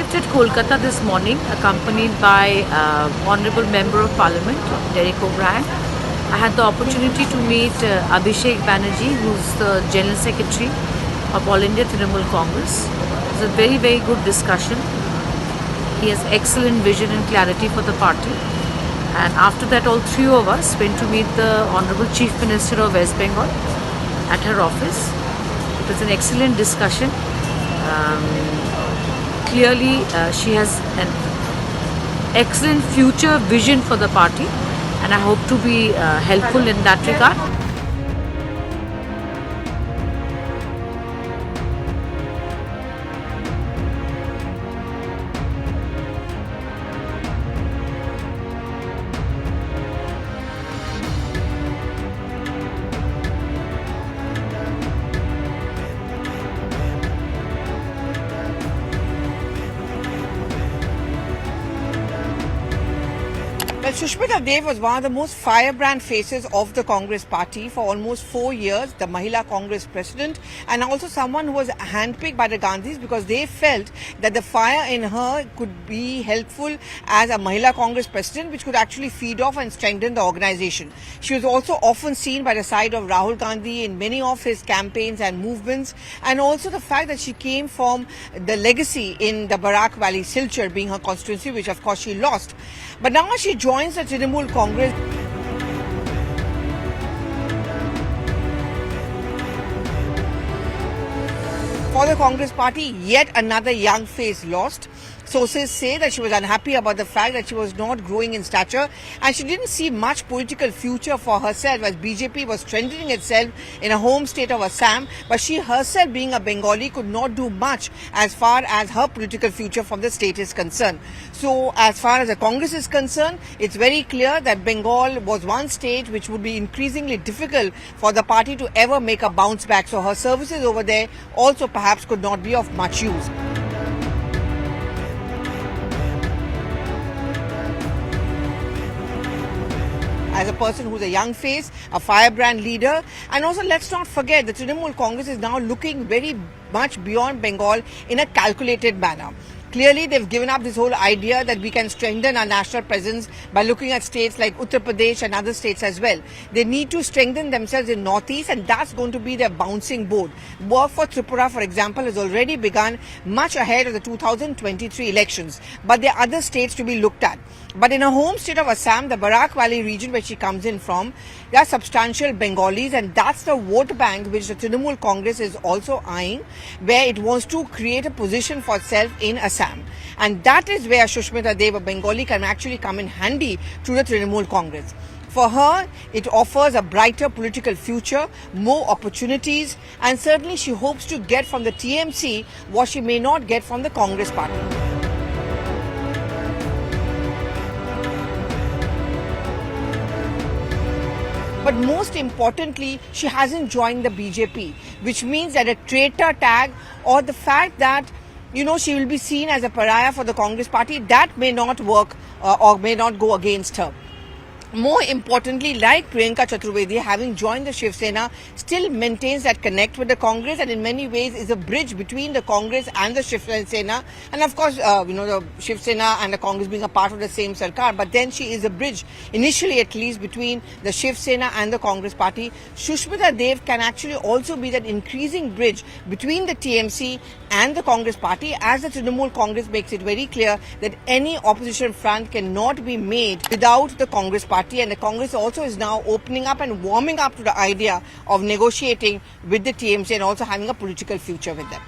arrived at Kolkata this morning accompanied by Honourable Member of Parliament, Derek O'Brien. I had the opportunity to meet Abhishek Banerjee, who's the General Secretary of All India Trinamool Congress. It was a very, very good discussion. He has excellent vision and clarity for the party. And after that, all three of us went to meet the Honourable Chief Minister of West Bengal at her office. It was an excellent discussion. Clearly, she has an excellent future vision for the party, and I hope to be helpful in that regard. Well, Shushmita Dev was one of the most firebrand faces of the Congress party for almost 4 years, the Mahila Congress president, and also someone who was handpicked by the Gandhis because they felt that the fire in her could be helpful as a Mahila Congress president, which could actually feed off and strengthen the organization. She was also often seen by the side of Rahul Gandhi in many of his campaigns and movements, and also the fact that she came from the legacy in the Barak Valley, Silchar being her constituency, which of course she lost. But now she joins the Trinamool Congress. For the Congress party, yet another young face lost. Sources say that she was unhappy about the fact that she was not growing in stature and she didn't see much political future for herself as BJP was strengthening itself in her home state of Assam, but she herself being a Bengali could not do much as far as her political future from the state is concerned. So as far as the Congress is concerned, it's very clear that Bengal was one state which would be increasingly difficult for the party to ever make a bounce back. So her services over there also perhaps could not be of much use. As a person who's a young face, a firebrand leader, and also let's not forget the Trinamool Congress is now looking very much beyond Bengal in a calculated manner. Clearly, they've given up this whole idea that we can strengthen our national presence by looking at states like Uttar Pradesh and other states as well. They need to strengthen themselves in Northeast, and that's going to be their bouncing board. Work for Tripura, for example, has already begun much ahead of the 2023 elections. But there are other states to be looked at. But in her home state of Assam, the Barak Valley region where she comes in from, there are substantial Bengalis, and that's the vote bank which the Trinamool Congress is also eyeing, where it wants to create a position for itself in Assam. And that is where Shushmita Dev, a Bengali, can actually come in handy to the Trinamool Congress. For her, it offers a brighter political future, more opportunities, and certainly she hopes to get from the TMC what she may not get from the Congress party. But most importantly, she hasn't joined the BJP, which means that a traitor tag or the fact that, she will be seen as a pariah for the Congress party, that may not work or may not go against her. More importantly, like Priyanka Chaturvedi, having joined the Shiv Sena, still maintains that connect with the Congress and in many ways is a bridge between the Congress and the Shiv Sena. And of course, the Shiv Sena and the Congress being a part of the same Sarkar. But then she is a bridge, initially at least, between the Shiv Sena and the Congress party. Shushmita Dev can actually also be that increasing bridge between the TMC and the Congress party, as the Trinamool Congress makes it very clear that any opposition front cannot be made without the Congress party. And the Congress also is now opening up and warming up to the idea of negotiating with the TMC and also having a political future with them.